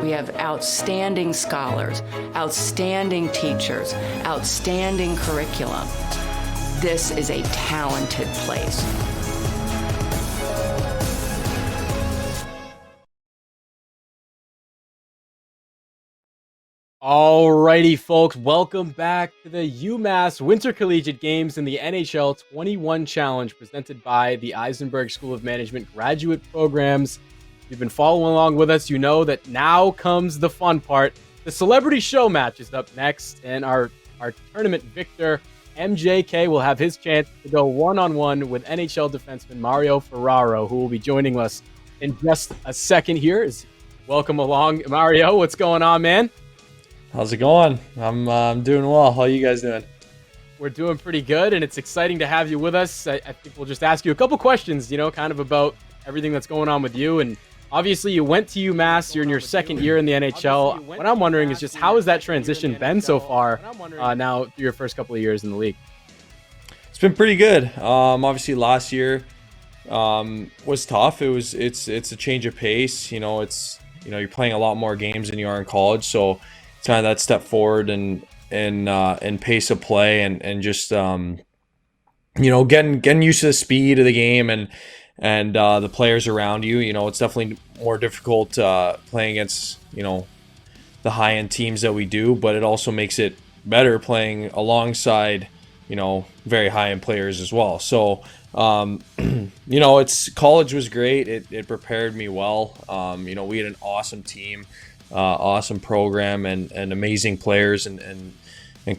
We have outstanding scholars, outstanding teachers, outstanding curriculum. This is a talented place. Alrighty, folks, welcome back to the UMass Winter Collegiate Games in the NHL 21 Challenge presented by the Isenberg School of Management graduate programs. If you've been following along with us, you know that now comes the fun part. The Celebrity Show match is up next, and our tournament victor, MJK, will have his chance to go one-on-one with NHL defenseman Mario Ferraro, who will be joining us in just a second here. Welcome along, Mario. What's going on, man? How's it going? I'm doing well. How are you guys doing? We're doing pretty good, and it's exciting to have you with us. I think we'll just ask you a couple questions, kind of about everything that's going on with you. And obviously, you went to UMass. You're in your second year in the NHL. What I'm wondering is just how has that transition been so far now through your first couple of years in the league? It's been pretty good. Obviously, last year was tough. It's a change of pace. You're playing a lot more games than you are in college, so it's kind of that step forward and pace of play and just getting used to the speed of the game and the players around you. It's definitely more difficult playing against the high end teams that we do, but it also makes it better playing alongside very high end players as well. So it's college was great. It prepared me well. We had an awesome team. Awesome program and amazing players and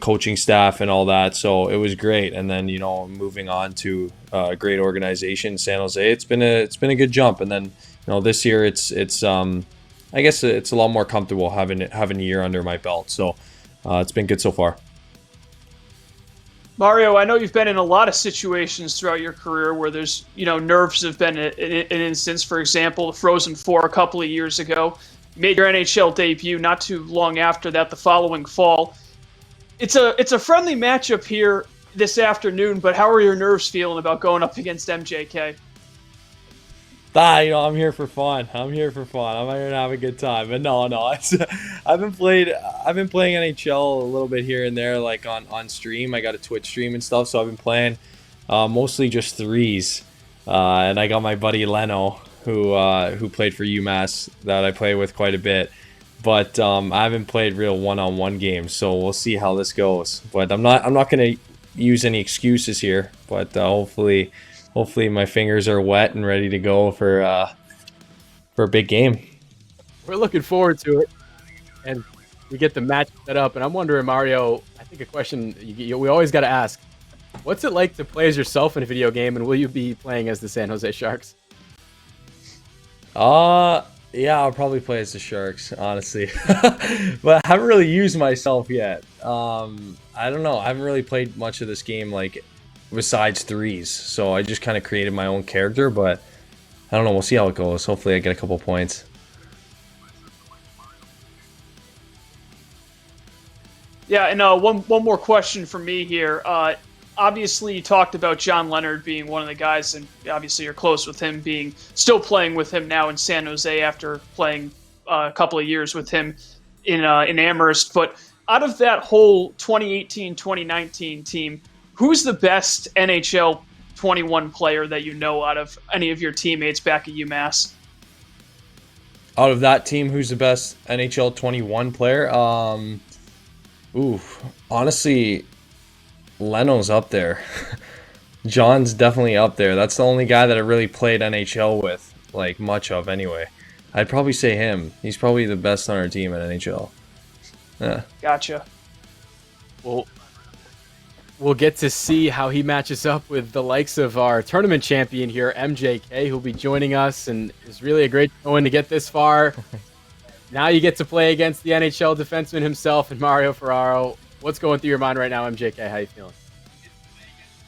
coaching staff and all that, so it was great. And then moving on to a great organization, San Jose, it's been a good jump. And then this year it's I guess it's a lot more comfortable having a year under my belt, so it's been good so far. Mario, I know you've been in a lot of situations throughout your career where there's nerves have been an instance. For example, the Frozen Four a couple of years ago. Made your NHL debut not too long after that, the following fall. It's a friendly matchup here this afternoon, but how are your nerves feeling about going up against MJK? I'm here for fun. I'm here to have a good time. But no. I've been playing NHL a little bit here and there, like on stream. I got a Twitch stream and stuff, so I've been playing mostly just threes. And I got my buddy Leno, who played for UMass, that I play with quite a bit, but I haven't played real one-on-one games, so we'll see how this goes. But I'm not going to use any excuses here, but hopefully my fingers are wet and ready to go for a big game. We're looking forward to it, and we get the match set up. And I'm wondering, Mario, I think a question we always got to ask: what's it like to play as yourself in a video game, and will you be playing as the San Jose Sharks? Yeah, I'll probably play as the Sharks, honestly. But I haven't really used myself yet. I don't know. I haven't really played much of this game, like, besides threes. So I just kind of created my own character, but I don't know. We'll see how it goes. Hopefully I get a couple points. Yeah, and one more question for me here. Obviously, you talked about John Leonard being one of the guys, and obviously you're close with him, still playing with him now in San Jose after playing a couple of years with him in Amherst. But out of that whole 2018-2019 team, who's the best NHL 21 player that you know out of any of your teammates back at UMass? Out of that team, who's the best NHL 21 player? Honestly, Leno's up there. John's definitely up there. That's the only guy that I really played NHL with, like, much of anyway. I'd probably say him. He's probably the best on our team at NHL. Yeah. Gotcha. Well, we'll get to see how he matches up with the likes of our tournament champion here, MJK, who'll be joining us, and it's really a great going to get this far. Now you get to play against the NHL defenseman himself and Mario Ferraro. What's going through your mind right now, MJK? How you feeling?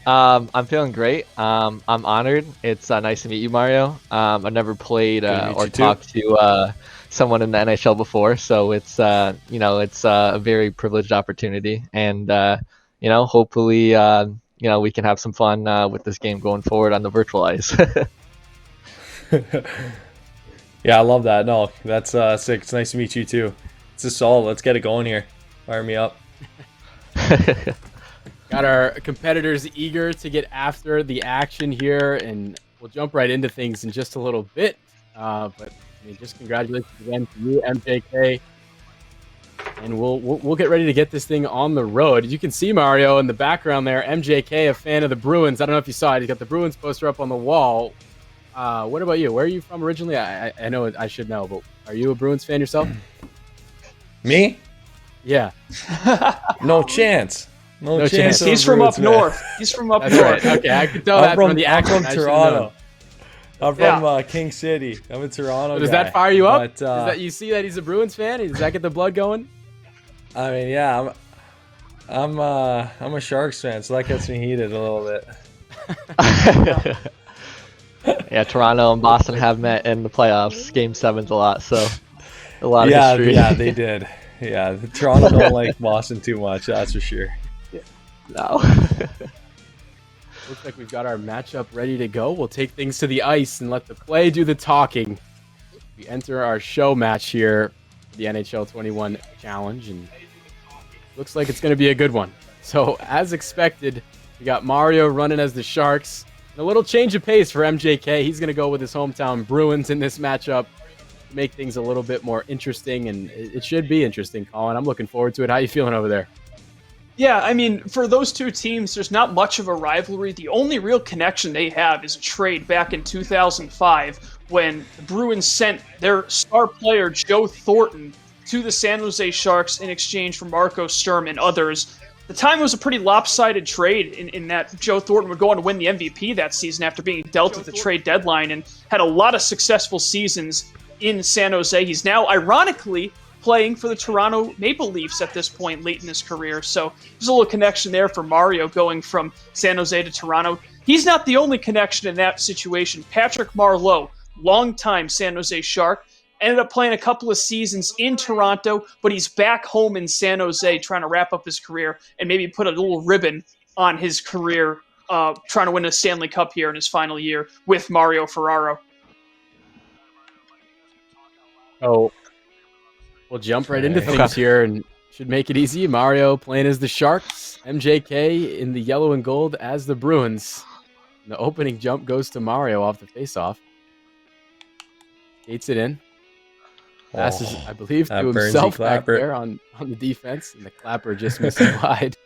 I'm feeling great. I'm honored. It's nice to meet you, Mario. I've never played or talked to someone in the NHL before, so it's it's a very privileged opportunity, and hopefully we can have some fun with this game going forward on the virtual ice. Yeah, I love that. No, that's sick. It's nice to meet you too. It's a solid. Let's get it going here. Fire me up. Got our competitors eager to get after the action here, and we'll jump right into things in just a little bit. But I mean, just congratulations again to you, MJK. And we'll get ready to get this thing on the road. You can see Mario in the background there. MJK, a fan of the Bruins. I don't know if you saw it. He's got the Bruins poster up on the wall. What about you? Where are you from originally? I know I should know, but are you a Bruins fan yourself? Me? Yeah. No chance. No chance. He's from up north. He's from up That's north. right. Okay, I can tell that from the I'm accent. from Toronto. I'm from King City. I'm a Toronto Does guy. that fire you up? But, Does that you see that he's a Bruins fan? Does that get the blood going? I mean, yeah, I'm a Sharks fan, so that gets me heated a little bit. Yeah, Toronto and Boston have met in the playoffs, Game 7s a lot, so a lot of history. Yeah, they did. Yeah, Toronto don't like Boston too much, that's for sure. No. Looks like we've got our matchup ready to go. We'll take things to the ice and let the play do the talking. We enter our show match here, the NHL 21 Challenge, and looks like it's going to be a good one. So, as expected, we got Mario running as the Sharks. And a little change of pace for MJK. He's going to go with his hometown Bruins in this matchup to make things a little bit more interesting, and it should be interesting, Colin. I'm looking forward to it. How you feeling over there? Yeah, I mean, for those two teams, there's not much of a rivalry. The only real connection they have is a trade back in 2005 when the Bruins sent their star player Joe Thornton to the San Jose Sharks in exchange for Marco Sturm and others. The time was a pretty lopsided trade in that Joe Thornton would go on to win the MVP that season after being dealt at the trade deadline and had a lot of successful seasons in San Jose. He's now, ironically, playing for the Toronto Maple Leafs at this point late in his career. So there's a little connection there for Mario going from San Jose to Toronto. He's not the only connection in that situation. Patrick Marleau, longtime San Jose Shark, ended up playing a couple of seasons in Toronto, but he's back home in San Jose trying to wrap up his career and maybe put a little ribbon on his career, trying to win a Stanley Cup here in his final year with Mario Ferraro. Oh, we'll jump right into things here and should make it easy. Mario playing as the Sharks, MJK in the yellow and gold as the Bruins. And the opening jump goes to Mario off the faceoff. Skates it in. Passes, I believe, to himself back there on the defense, and the clapper just missing wide.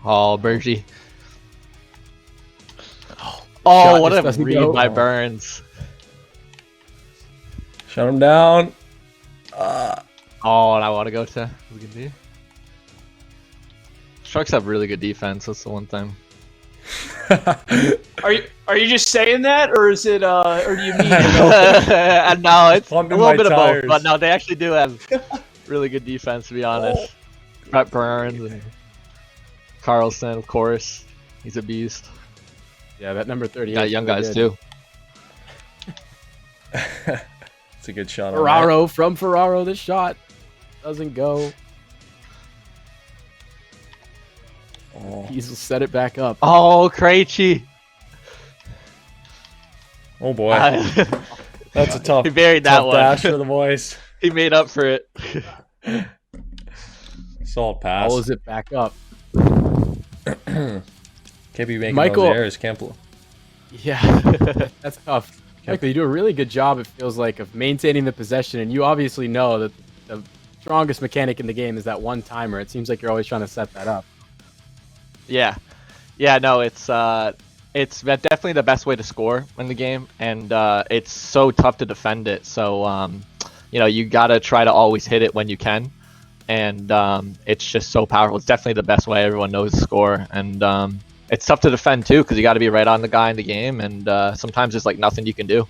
Oh, Bergie. Oh, what a read by Burns. Shut him down. Oh, and I want to go to Sharks have really good defense. That's the one thing. Are you just saying that, or is it? Or do you mean it? No, it's a Pumping little bit tires. of both. But no, they actually do have really good defense. To be honest, Brett Burns and Carlson, of course, he's a beast. Yeah, that number 38. Got young guys too. It's a good shot. Ferraro from Ferraro. This shot doesn't go. He's set it back up. Oh, Krejci. Oh boy, that's a tough. He buried that one. Dash for the boys. He made up for it. Solid pass. Follows it back up. Can't be making Michael, those errors, Campbell. Yeah, that's tough. Michael, you do a really good job, it feels like, of maintaining the possession, and you obviously know that the strongest mechanic in the game is that one-timer. It seems like you're always trying to set that up. Yeah, no, it's definitely the best way to score in the game, and it's so tough to defend it. So you gotta try to always hit it when you can, and it's just so powerful. It's definitely the best way everyone knows to score, and it's tough to defend too because you got to be right on the guy in the game, and sometimes there's like nothing you can do.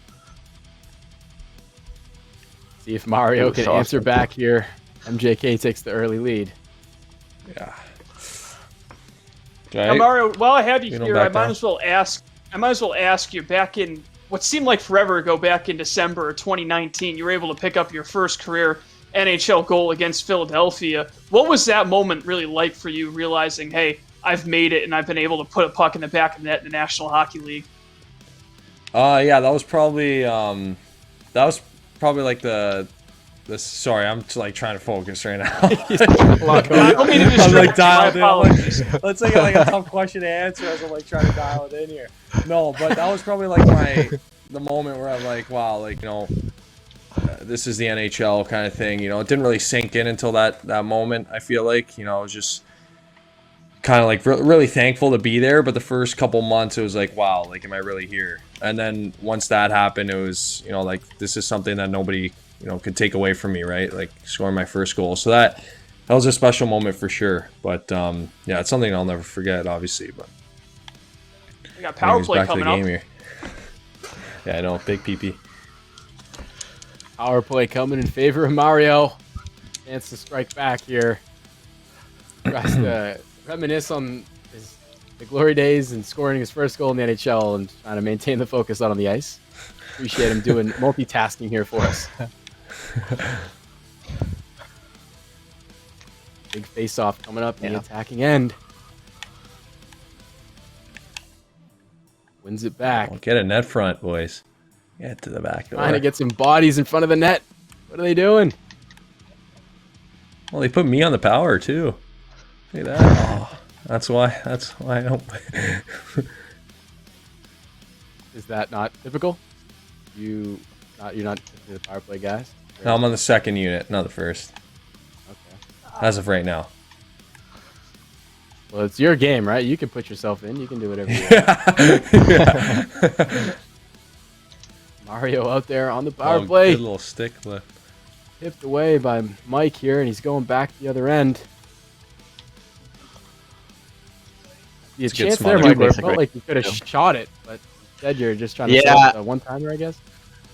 See if Mario can answer back here. MJK takes the early lead. Yeah. Now, Mario, while I have you here, I might as well ask you. Back in what seemed like forever ago, back in December of 2019, you were able to pick up your first career NHL goal against Philadelphia. What was that moment really like for you, realizing, hey, I've made it and I've been able to put a puck in the back of the net in the National Hockey League? Yeah, that was probably like the sorry, I'm like trying to focus right now. I don't mean to I'm distract like you. dialed My in. I'm like, apologies. let's like a tough question to answer as I'm like trying to dial it in here. No, but that was probably like the moment where I'm like, wow, like, you know, this is the NHL kind of thing. You know, it didn't really sink in until that moment. I feel like, you know, I was just kind of like really thankful to be there. But the first couple months, it was like, wow, like, am I really here? And then once that happened, it was, you know, like, this is something that nobody, you know, could take away from me, right? Like scoring my first goal. So that was a special moment for sure. But yeah, it's something I'll never forget, obviously. But We got power play back to the coming game up. here. Yeah, I know, big PP. Power play coming in favor of Mario. Chance to strike back here. Tries to reminisce on the glory days and scoring his first goal in the NHL and trying to maintain the focus on the ice. Appreciate him doing multitasking here for us. Big face-off coming up in the attacking end. Wins it back. Well, get a net front, boys. Get to the back door. Trying to get some bodies in front of the net. What are they doing? Well, they put me on the power too. Look at that. Oh, that's why I don't. Is that not typical? You're not the power play guys? No, I'm on the second unit, not the first. Okay. As of right now. Well, it's your game, right? You can put yourself in. You can do whatever you want. Yeah. Mario out there on the power Oh, play. good little stick lift. Tipped away by Mike here, and he's going back the other end. The It's a good chance smother. there, Mike, where it Makes a felt great like you could have move. shot it, but instead you're just trying to Yeah. set a one-timer, I guess.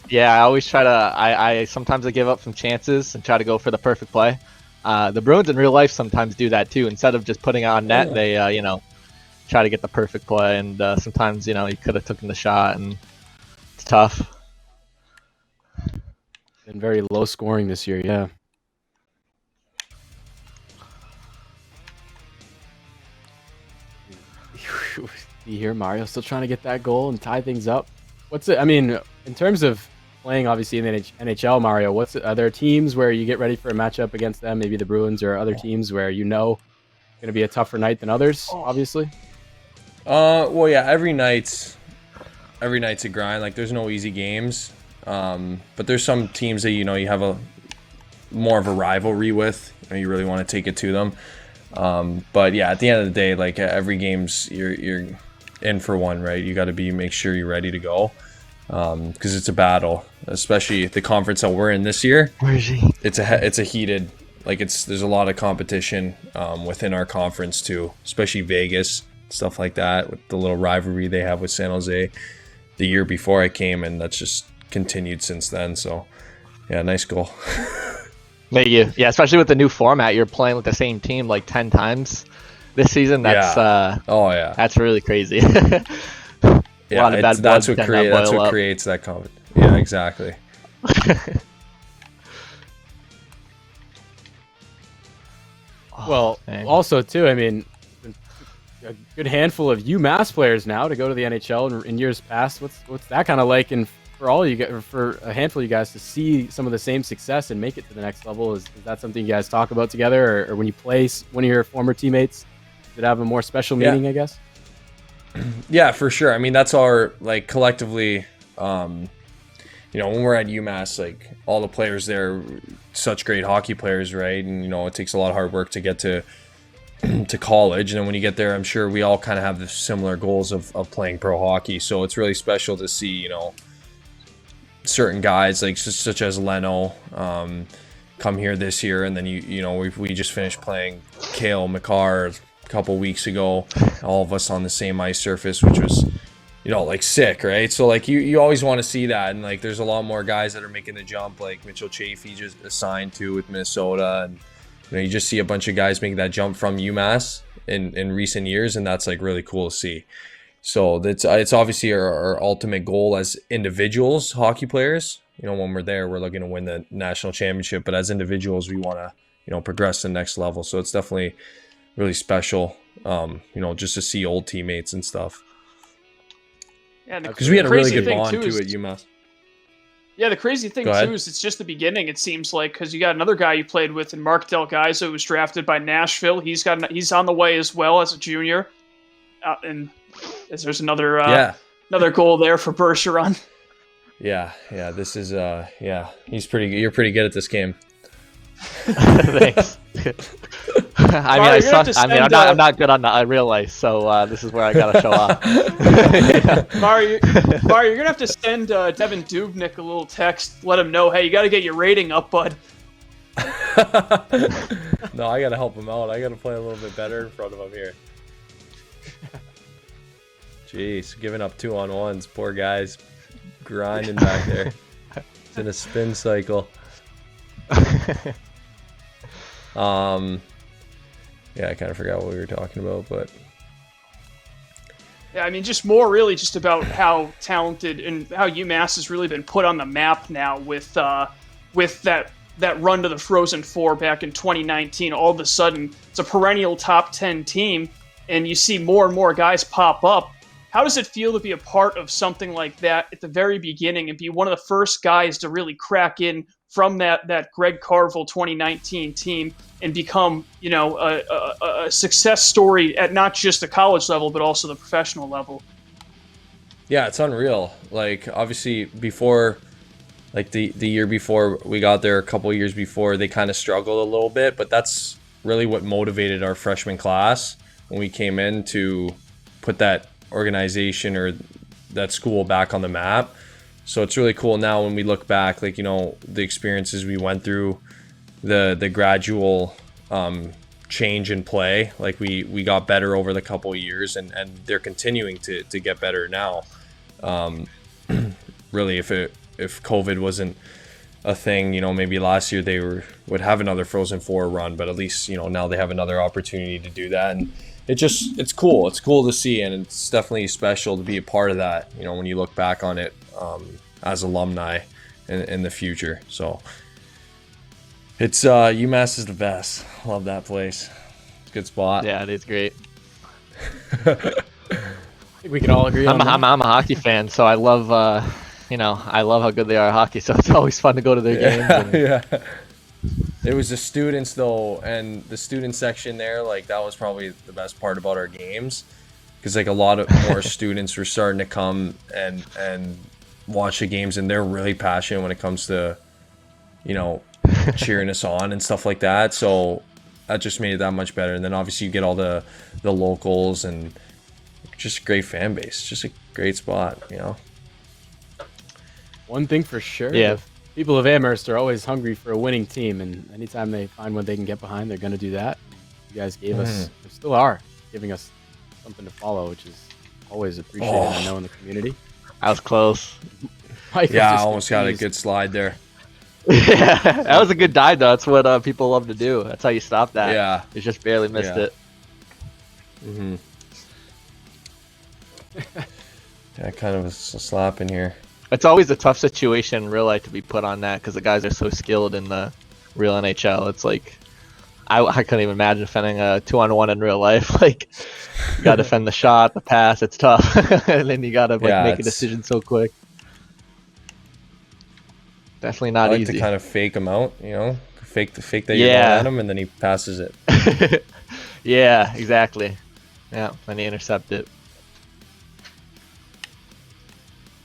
Yeah, I always try to. I sometimes I give up some chances and try to go for the perfect play. The Bruins in real life sometimes do that too. Instead of just putting it on net, they you know, try to get the perfect play. And sometimes, you know, you could have taken the shot, and it's tough. Been very low scoring this year, yeah. You hear Mario still trying to get that goal and tie things up. What's it? I mean, in terms of playing, obviously in the NHL, Mario. Are there teams where you get ready for a matchup against them? Maybe the Bruins or other teams where you know it's going to be a tougher night than others. Obviously. Well, yeah. Every night's a grind. Like, there's no easy games. But there's some teams that, you know, you have a more of a rivalry with. You know, you really want to take it to them. But yeah, at the end of the day, like, every game's you're in for one, right? You got to make sure you're ready to go, because it's a battle, especially the conference that we're in this year. Where is he? It's a heated, like, there's a lot of competition within our conference too, especially Vegas, stuff like that, with the little rivalry they have with San Jose the year before I came, and that's just continued since then. So yeah, nice goal. Thank you. Yeah, especially with the new format, you're playing with the same team like 10 times this season. That's Oh yeah, that's really crazy. yeah. lot of bad That's blood what tend to boil up. creates that confidence. Yeah, exactly. Well, dang. also too, I mean, a good handful of UMass players now to go to the NHL in years past. What's that kind of like? And for all you guys, for a handful of you guys to see some of the same success and make it to the next level, is that something you guys talk about together, or when you play one of your former teammates, does it have a more special meaning? I guess. Yeah, for sure. I mean, that's our, like, collectively, you know, when we're at UMass, like, all the players there are such great hockey players, right? And, you know, it takes a lot of hard work to get to college. And then when you get there, I'm sure we all kind of have the similar goals of playing pro hockey. So it's really special to see, you know, certain guys like such as Leno come here this year. And then, you know, we just finished playing Cale Makar a couple weeks ago, all of us on the same ice surface, which was, you know, like, sick, right? So, like, you always want to see that. And, like, there's a lot more guys that are making the jump, like Mitchell Chafee just assigned to with Minnesota, and, you know, you just see a bunch of guys making that jump from UMass in recent years, and that's, like, really cool to see. So it's obviously our ultimate goal as individuals, hockey players. You know, when we're there, we're looking to win the national championship, but as individuals, we want to, you know, progress to the next level. So it's definitely really special, you know, just to see old teammates and stuff. Yeah, because we had a really good thing, bond too, too is- at UMass. Yeah, the crazy thing Go ahead. too is it's just the beginning. It seems like because you got another guy you played with, and Mark Delgaizo, who was drafted by Nashville. He's on the way as well as a junior, and there's another another goal there for Bergeron. Yeah. This is he's pretty. You're pretty good at this game. Thanks. I'm not good on real life, so this is where I gotta show off. Mario, you're gonna have to send Devin Dubnik a little text. Let him know, hey, you got to get your rating up, bud. No, I gotta help him out. I gotta play a little bit better in front of him here. Jeez, giving up 2-on-1s. Poor guy's grinding back there. It's in a spin cycle. Yeah, I kind of forgot what we were talking about, but Yeah, I mean, just about how talented and how UMass has really been put on the map now with that run to the Frozen Four back in 2019. All of a sudden, it's a perennial top 10 team, and you see more and more guys pop up. How does it feel to be a part of something like that at the very beginning and be one of the first guys to really crack in from that Greg Carville 2019 team and become, a success story at not just the college level, but also the professional level? yeah, it's unreal. Like, obviously, before, like the year before we got there, a couple years before, they kind of struggled a little bit, but that's really what motivated our freshman class when we came in to put that organization or that school back on the map. So it's really cool now when we look back, like, the experiences we went through, the gradual change in play. Like, we got better over the couple of years, and they're continuing to get better now. Really, if COVID wasn't a thing, maybe last year they would have another Frozen Four run, but at least, now they have another opportunity to do that. And it's cool. It's cool to see, and it's definitely special to be a part of that, when you look back on it as alumni in the future. So it's UMass is the best. Love that place. It's a good spot. Yeah, it is great. I think we can all agree on that. I'm a hockey fan, so I love I love how good they are at hockey. So it's always fun to go to their games. Yeah. It was the students though, and the student section there, like, that was probably the best part about our games, because like a lot of more students were starting to come and watch the games, and they're really passionate when it comes to cheering us on and stuff like that. So that just made it that much better. And then obviously you get all the locals, and just a great fan base, just a great spot. One thing for sure. Yeah. People of Amherst are always hungry for a winning team, and anytime they find one they can get behind, they're going to do that. You guys gave us, or still are, giving us something to follow, which is always appreciated, I know, in the community. I was close. Mike Yeah, I was just almost got a confused. good slide there. Yeah, that was a good dive, though. That's what people love to do. That's how you stop that. Yeah. You just barely missed Yeah. it. Mm-hmm. Yeah, kind of a slap in here. It's always a tough situation in real life to be put on that because the guys are so skilled in the real NHL. It's like I couldn't even imagine defending a 2-on-1 in real life. Like, you got to defend the shot, the pass. It's tough, and then you got to make a decision so quick. Definitely not I like easy. to kind of fake him out, fake that you're going at him, and then he passes it. Yeah, exactly. Yeah, then you intercept it.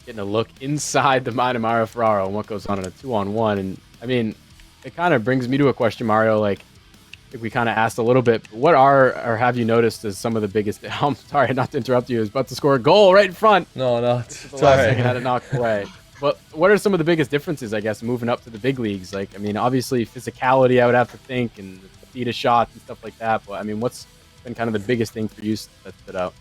Getting a look inside the mind of Mario Ferraro and what goes on in a 2-on-1. And I mean, it kind of brings me to a question, Mario. Like, I think we kind of asked a little bit, but what are, or have you noticed as some of the biggest, I'm sorry not to interrupt you, I was about to score a goal right in front. No, it's The all last right. second had it knocked away. But what are some of the biggest differences, I guess, moving up to the big leagues? Like, I mean, obviously physicality, I would have to think, and the speed of shots and stuff like that. But I mean, what's been kind of the biggest thing for you that stood out?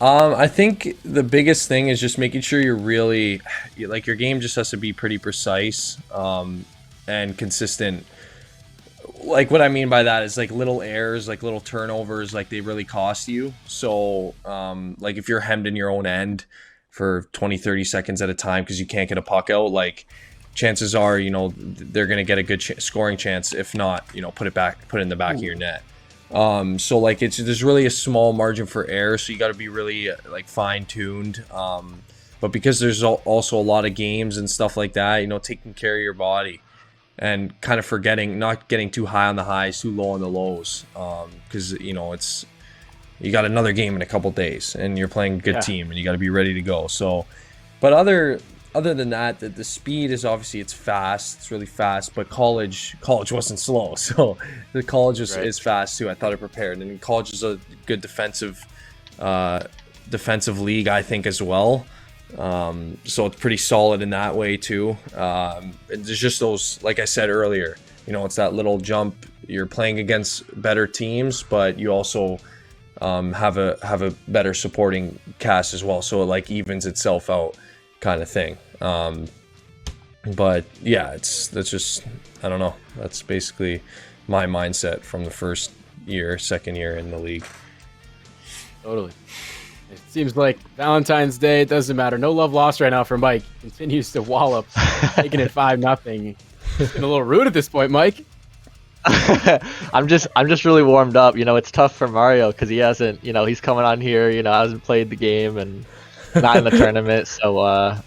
I think the biggest thing is just making sure you're really, like, your game just has to be pretty precise and consistent. Like, what I mean by that is, like, little errors, like little turnovers, like, they really cost you. So, like, if you're hemmed in your own end for 20-30 seconds at a time because you can't get a puck out, like, chances are, they're going to get a good scoring chance. If not, put it in the back of your net. So like there's really a small margin for error, so you got to be really like fine-tuned. But because there's also a lot of games and stuff like that, taking care of your body and kind of forgetting, not getting too high on the highs, too low on the lows, because you got another game in a couple days and you're playing a good team and you got to be ready to go. So, but other than that, the speed is obviously it's fast, it's really fast. But college wasn't slow, so the college is fast too. I thought it prepared, and college is a good defensive league, I think, as well. So it's pretty solid in that way too. There's just those, like I said earlier, it's that little jump. You're playing against better teams, but you also have a better supporting cast as well, so it like evens itself out, kind of thing. But yeah, that's just, I don't know. That's basically my mindset from the second year in the league. Totally. It seems like Valentine's Day, it doesn't matter. No love lost right now for Mike. Continues to wallop, taking it 5-0. Getting a little rude at this point, Mike. I'm just really warmed up. It's tough for Mario because he hasn't, he's coming on here, hasn't played the game and not in the tournament. So, I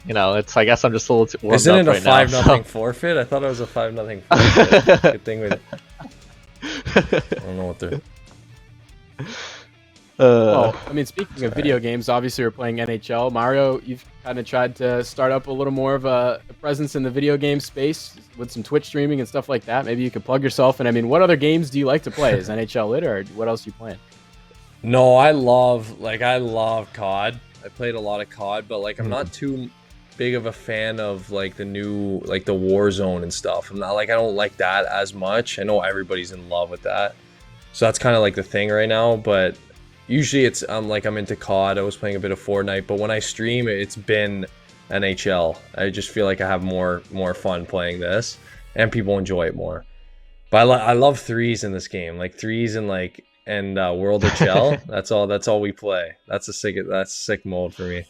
guess I'm just a little warmed Isn't up it a right now. 5-0 forfeit? I thought it was a 5-0 forfeit. Good thing I don't know what they're... Well, I mean, speaking of video games, obviously we're playing NHL. Mario, you've kind of tried to start up a little more of a presence in the video game space with some Twitch streaming and stuff like that. Maybe you could plug yourself. And I mean, what other games do you like to play? Is NHL it, or what else are you playing? No, I love COD. I played a lot of COD, but like I'm not too big of a fan of like the new, like the Warzone and stuff. I'm not like, I don't like that as much. I know everybody's in love with that, so that's kind of like the thing right now. But usually it's I'm into COD. I was playing a bit of Fortnite, but when I stream, it's been NHL. I just feel like I have more fun playing this, and people enjoy it more. But I love threes in this game, like threes and World of Shell. That's all we play. That's sick mode for me.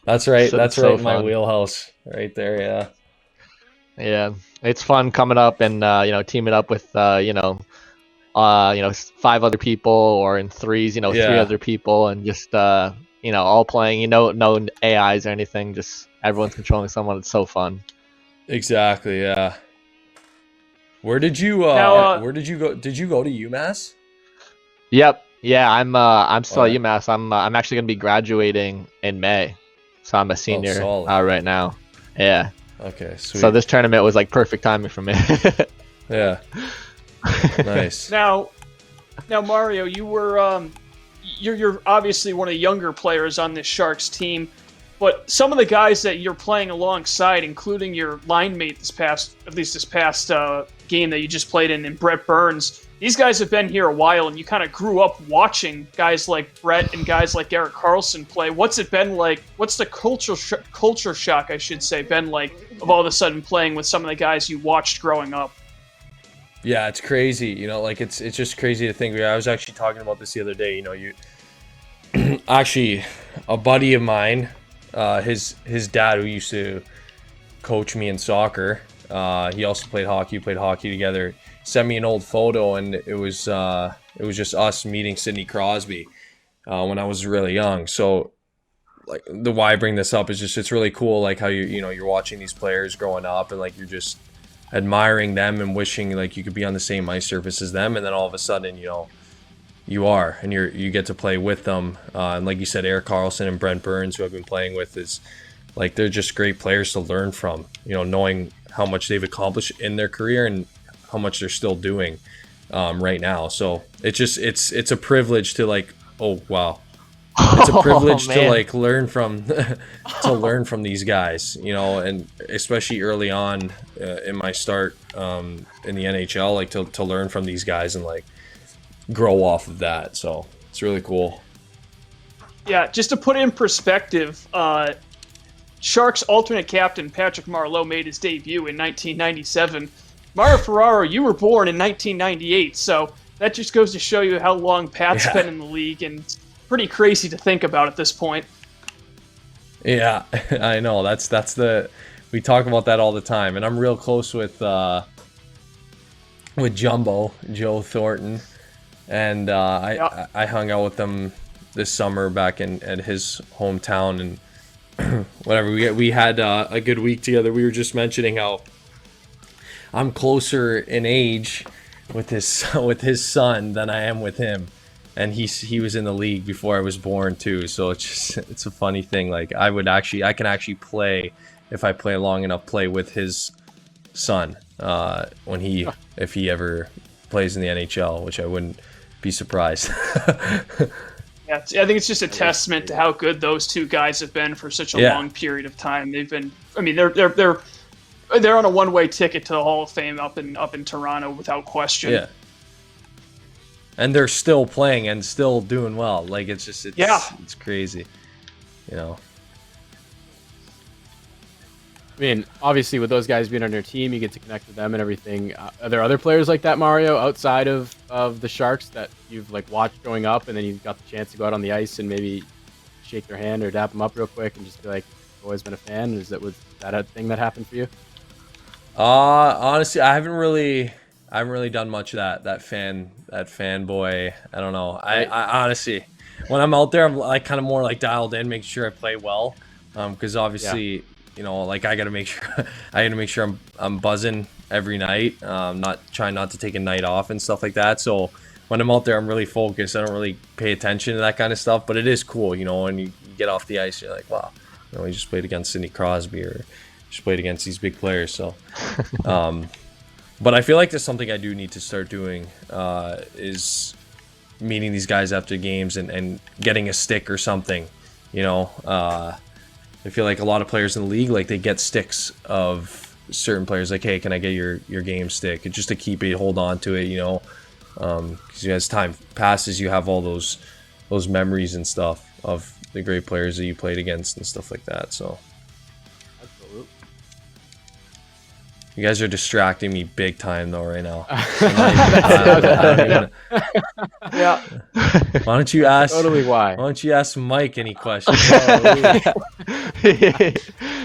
That's right. So, that's so right in my fun. wheelhouse right there. Yeah. Yeah, it's fun coming up and teaming up with 5 other people, or in threes, 3 other people, and just all playing. No AIs or anything. Just everyone's controlling someone. It's so fun. Exactly. Yeah. Where did you Where did you go? Did you go to UMass? Yep. Yeah, I'm still Alright. at UMass. I'm actually gonna be graduating in May, so I'm a senior solid. right now. Yeah. Okay. Sweet. So this tournament was like perfect timing for me. Yeah. Nice. Now, Mario, you were you're obviously one of the younger players on this Sharks team, but some of the guys that you're playing alongside, including your line mate this past game that you just played in Brett Burns, these guys have been here a while, and you kind of grew up watching guys like Brett and guys like Eric Carlson play. What's it been like? What's the culture shock, I should say, been like of all of a sudden playing with some of the guys you watched growing up? Yeah, it's crazy. It's just crazy to think. I was actually talking about this the other day. You actually, a buddy of mine, his dad, who used to coach me in soccer, he also played hockey. We played hockey together. Sent me an old photo, and it was just us meeting Sidney Crosby when I was really young. So, like, the why I bring this up is just it's really cool, like how you're watching these players growing up, and like you're just admiring them and wishing like you could be on the same ice surface as them, and then all of a sudden you are, and you get to play with them, and like you said, Eric Carlson and Brent Burns, who I've been playing with, is like they're just great players to learn from, knowing how much they've accomplished in their career and how much they're still doing right now. So it's a privilege to like, oh wow, it's a privilege to like learn from these guys, and especially early on in my start in the NHL, like to learn from these guys and like grow off of that. So it's really cool. Yeah, just to put it in perspective, Sharks alternate captain Patrick Marleau made his debut in 1997. Mario Ferraro, you were born in 1998, so that just goes to show you how long Pat's been in the league, and it's pretty crazy to think about at this point. Yeah, I know. We talk about that all the time, and I'm real close with Jumbo, Joe Thornton. and I hung out with him this summer back at his hometown, and whatever, we had a good week together. We were just mentioning how I'm closer in age with his son than I am with him, and he was in the league before I was born too. So it's a funny thing. Like I can actually play, if I play long enough, play with his son if he ever plays in the NHL, which I wouldn't be surprised. Yeah, I think it's just a testament to how good those two guys have been for such a long period of time. They've been, I mean, they're on a one-way ticket to the Hall of Fame up in Toronto without question. Yeah. And they're still playing and still doing well. Like it's crazy, you know. I mean, obviously, with those guys being on your team, you get to connect with them and everything. Are there other players like that, Mario, outside of the Sharks that you've like watched growing up, and then you've got the chance to go out on the ice and maybe shake their hand or dap them up real quick and just be like, "I've always been a fan"? Was that a thing that happened for you? Honestly, I haven't really done much of that fanboy. I don't know. I honestly, when I'm out there, I'm like kind of more like dialed in, making sure I play well, because obviously. You know, like I gotta make sure I'm buzzing every night. Trying not to take a night off and stuff like that. So when I'm out there, I'm really focused. I don't really pay attention to that kind of stuff. But it is cool, you know. When you get off the ice, you're like, wow, you know, we just played against Sidney Crosby or just played against these big players. So, but I feel like there's something I do need to start doing is meeting these guys after games and getting a stick or something, you know. I feel like a lot of players in the league, like they get sticks of certain players. Like, hey, can I get your game stick? Just to keep it, hold on to it, you know. Because as time passes, you have all those memories and stuff of the great players that you played against and stuff like that. So, absolutely. You guys are distracting me big time though right now. Yeah. Why don't you ask? Totally why. Why don't you ask Mike any questions?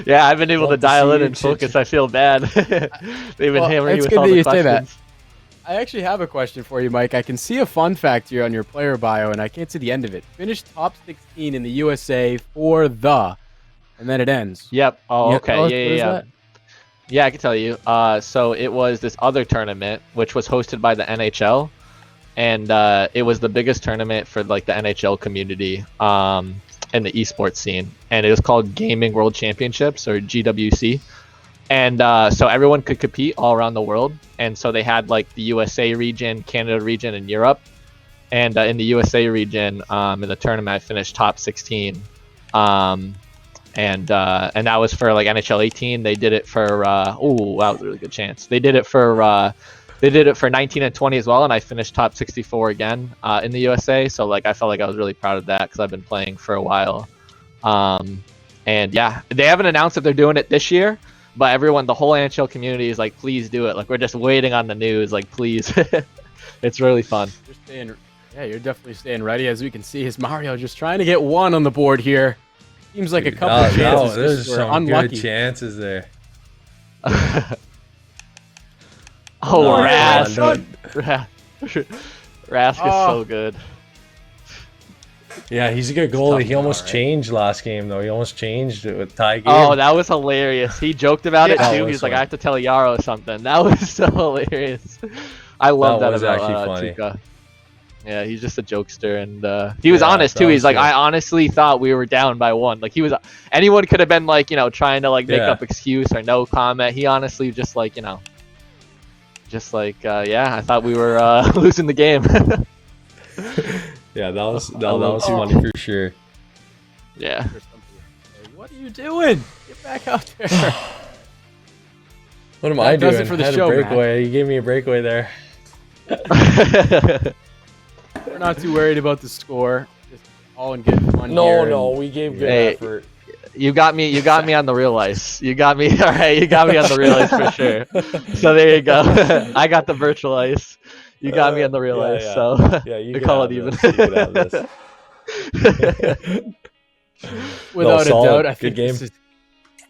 Yeah, I've been able to dial in and focus. I feel bad. They've been hammering you with all the questions. I actually have a question for you, Mike. I can see a fun fact here on your player bio, and I can't see the end of it. Finished top 16 in the USA for and then it ends. Yep. Oh, okay. Yeah. That? Yeah, I can tell you. So it was this other tournament, which was hosted by the NHL, and it was the biggest tournament for like the NHL community and the esports scene, and it was called Gaming World Championships, or GWC. And so everyone could compete all around the world, and so they had like the USA region, Canada region, and Europe. And in the USA region, in the tournament, I finished top 16. And that was for like NHL 18. They did it for that was a really good chance. They did it for 19 and 20 as well, and I finished top 64 again in the USA. So like I felt like I was really proud of that because I've been playing for a while. And yeah, they haven't announced if they're doing it this year, but the whole NHL community is like, please do it. Like we're just waiting on the news. Like please, it's really fun. You're definitely staying ready. As we can see, is Mario just trying to get one on the board here. Seems like a couple of chances. There's some unlucky. Good chances there. Rask. Rask is so good. Yeah, he's a good goalie. He almost changed last game, though. He almost changed it with tie game. Oh, that was hilarious. He joked about it, too. He's like, I have to tell Yaro something. That was so hilarious. I love that was about actually funny. Tuukka. Yeah, he's just a jokester, and he was honest too. He's like, I honestly thought we were down by one. Like he was, anyone could have been like, you know, trying to like make up excuse or no comment. He honestly just like, you know, I thought we were losing the game. Yeah, that was funny for sure. Yeah. What are you doing? Get back out there. What am I doing? Does it for the I had show, a breakaway. You gave me a breakaway there. We're not too worried about the score. Just all in good fun. No, we gave good effort. You got me on the real ice. You got me all right. You got me on the real ice for sure. So there you go. I got the virtual ice. You got me on the real ice. Yeah. So Yeah, you we can call have it even. this. You can have this. Without a doubt, I good think game. this is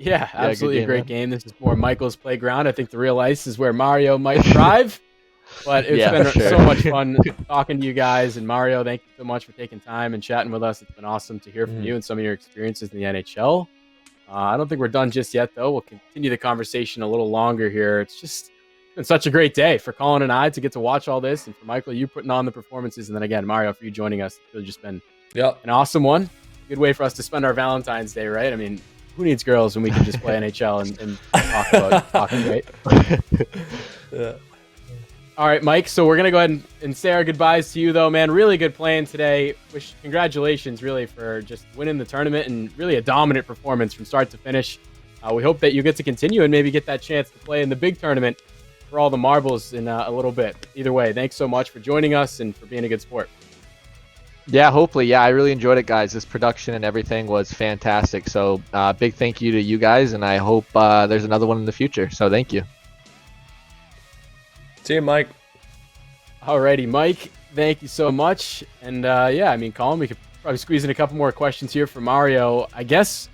absolutely good a great game. This is more Michael's playground. I think the real ice is where Mario might thrive. But it's Yeah, been for sure. so much fun talking to you guys. And Mario, thank you so much for taking time and chatting with us. It's been awesome to hear from you and some of your experiences in the NHL. I don't think we're done just yet, though. We'll continue the conversation a little longer here. It's been such a great day for Colin and I to get to watch all this, and for Michael, you putting on the performances, and then again, Mario, for you joining us. It's really just been an awesome one. Good way for us to spend our Valentine's Day, right? I mean, who needs girls when we can just play NHL and talk about hockey, right? Yeah. All right, Mike, so we're going to go ahead and say our goodbyes to you, though, man. Really good playing today. Congratulations, really, for just winning the tournament and really a dominant performance from start to finish. We hope that you get to continue and maybe get that chance to play in the big tournament for all the marbles in a little bit. Either way, thanks so much for joining us and for being a good sport. Yeah, hopefully. Yeah, I really enjoyed it, guys. This production and everything was fantastic. So big thank you to you guys, and I hope there's another one in the future. So thank you. See you, Mike. Alrighty, Mike, thank you so much. And Colin, we could probably squeeze in a couple more questions here for Mario. The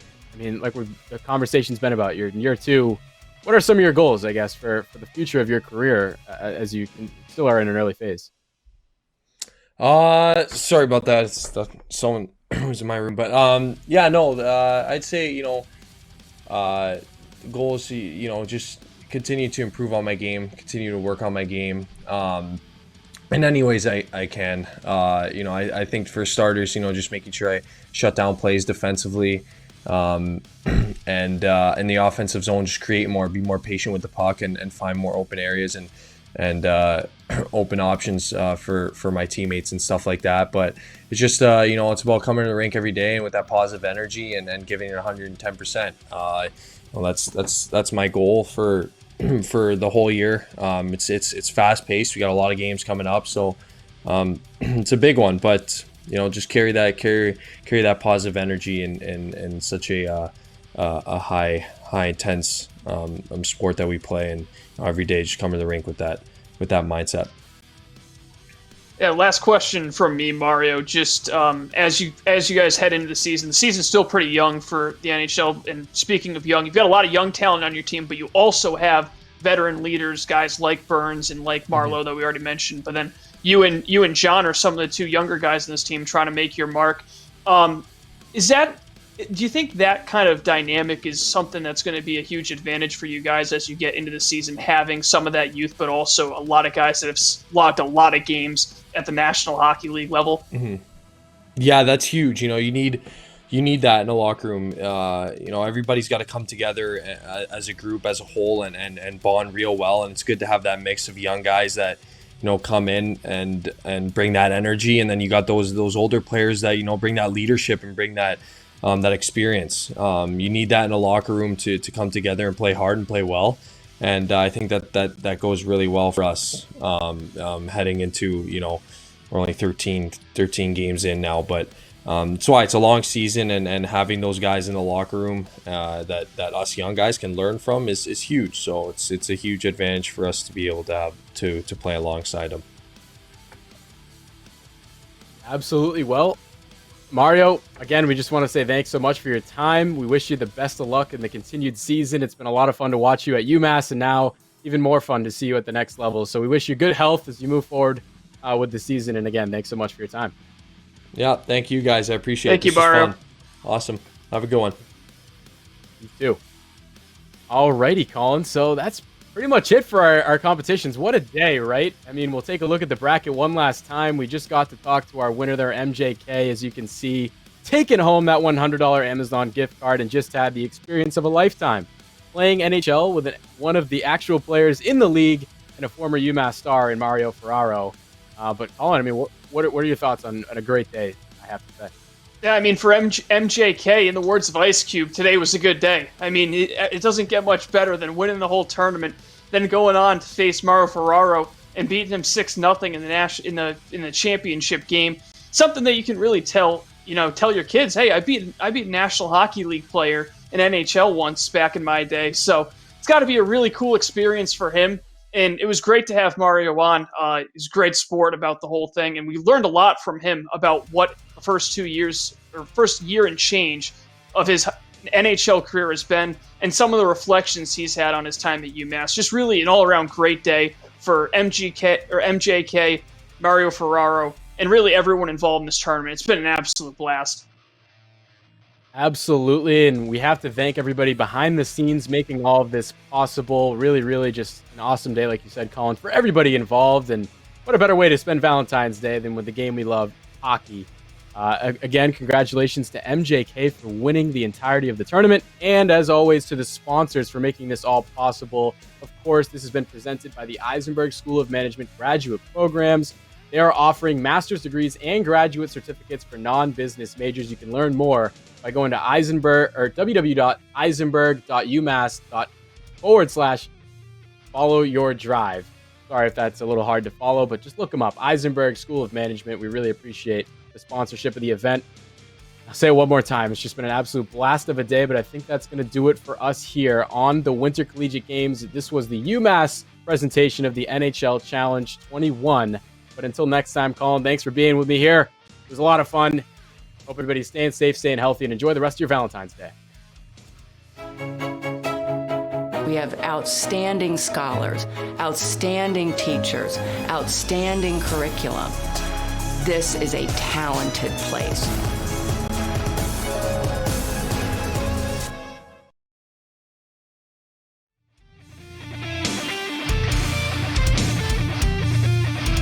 conversation's been about your year two. What are some of your goals, I guess, for the future of your career as you still are in an early phase? Sorry about that. It's someone who's in my room, but I'd say goals, just continue to improve on my game, continue to work on my game, in any ways I can. I think for starters, just making sure I shut down plays defensively, and in the offensive zone, just create more, be more patient with the puck, and find more open areas and open options for my teammates and stuff like that. But it's just it's about coming to the rink every day and with that positive energy and giving it 110%. That's my goal for the whole year. It's fast paced. We got a lot of games coming up, so it's a big one. But just carry that positive energy in such a high intense sport that we play, and every day just come to the rink with that mindset. Yeah, last question from me, Mario. Just as you guys head into the season's still pretty young for the NHL. And speaking of young, you've got a lot of young talent on your team, but you also have veteran leaders, guys like Burns and like Marlowe that we already mentioned. But then you and John are some of the two younger guys in this team trying to make your mark. Do you think that kind of dynamic is something that's going to be a huge advantage for you guys as you get into the season, having some of that youth, but also a lot of guys that have logged a lot of games at the National Hockey League level? Mm-hmm. Yeah, that's huge. You need that in a locker room. Everybody's got to come together as a group, as a whole, and bond real well. And it's good to have that mix of young guys that come in and bring that energy, and then you got those older players that bring that leadership and bring that experience. You need that in a locker room to come together and play hard and play well. And I think that goes really well for us heading into, we're only 13 games in now, but that's why it's a long season, and having those guys in the locker room that us young guys can learn from is huge. So it's a huge advantage for us to be able to have to play alongside them. Absolutely. Well, Mario, again, we just want to say thanks so much for your time. We wish you the best of luck in the continued season. It's been a lot of fun to watch you at UMass, and now even more fun to see you at the next level. So we wish you good health as you move forward with the season. And again, thanks so much for your time. Yeah, thank you guys. I appreciate it. Thank you, Mario. Awesome. Have a good one. You too. Alrighty, Colin. So that's pretty much it for our competitions. What a day, right? I mean, we'll take a look at the bracket one last time. We just got to talk to our winner there, MJK, as you can see, taking home that $100 Amazon gift card and just had the experience of a lifetime playing NHL with one of the actual players in the league and a former UMass star in Mario Ferraro. But Colin, I mean, what are your thoughts on a great day, I have to say? Yeah, I mean, for MJK, in the words of Ice Cube, today was a good day. I mean, it doesn't get much better than winning the whole tournament, then going on to face Mario Ferraro and beating him 6-0 in the championship game. Something that you can really tell your kids, hey, I beat a National Hockey League player in NHL once back in my day. So it's got to be a really cool experience for him. And it was great to have Mario on. He's a great sport about the whole thing, and we learned a lot from him about what the first year and change of his NHL career has been, and some of the reflections he's had on his time at UMass. Just really an all-around great day. for MJK, Mario Ferraro, and really everyone involved in this tournament. It's been an absolute blast. Absolutely, and we have to thank everybody behind the scenes making all of this possible. Really, really just an awesome day, like you said, Colin, for everybody involved. And what a better way to spend Valentine's Day than with the game we love, hockey. Again, congratulations to MJK for winning the entirety of the tournament, and as always, to the sponsors for making this all possible. Of course, this has been presented by the Isenberg School of Management graduate programs. They are offering master's degrees and graduate certificates for non-business majors. You can learn more by going to www.isenberg.umass.follow your drive. Sorry if that's a little hard to follow, but just look them up. Isenberg School of Management. We really appreciate the sponsorship of the event. I'll say it one more time. It's just been an absolute blast of a day, but I think that's going to do it for us here on the Winter Collegiate Games. This was the UMass presentation of the NHL Challenge 21. But until next time, Colin, thanks for being with me here. It was a lot of fun. Hope everybody's staying safe, staying healthy, and enjoy the rest of your Valentine's Day. We have outstanding scholars, outstanding teachers, outstanding curriculum. This is a talented place.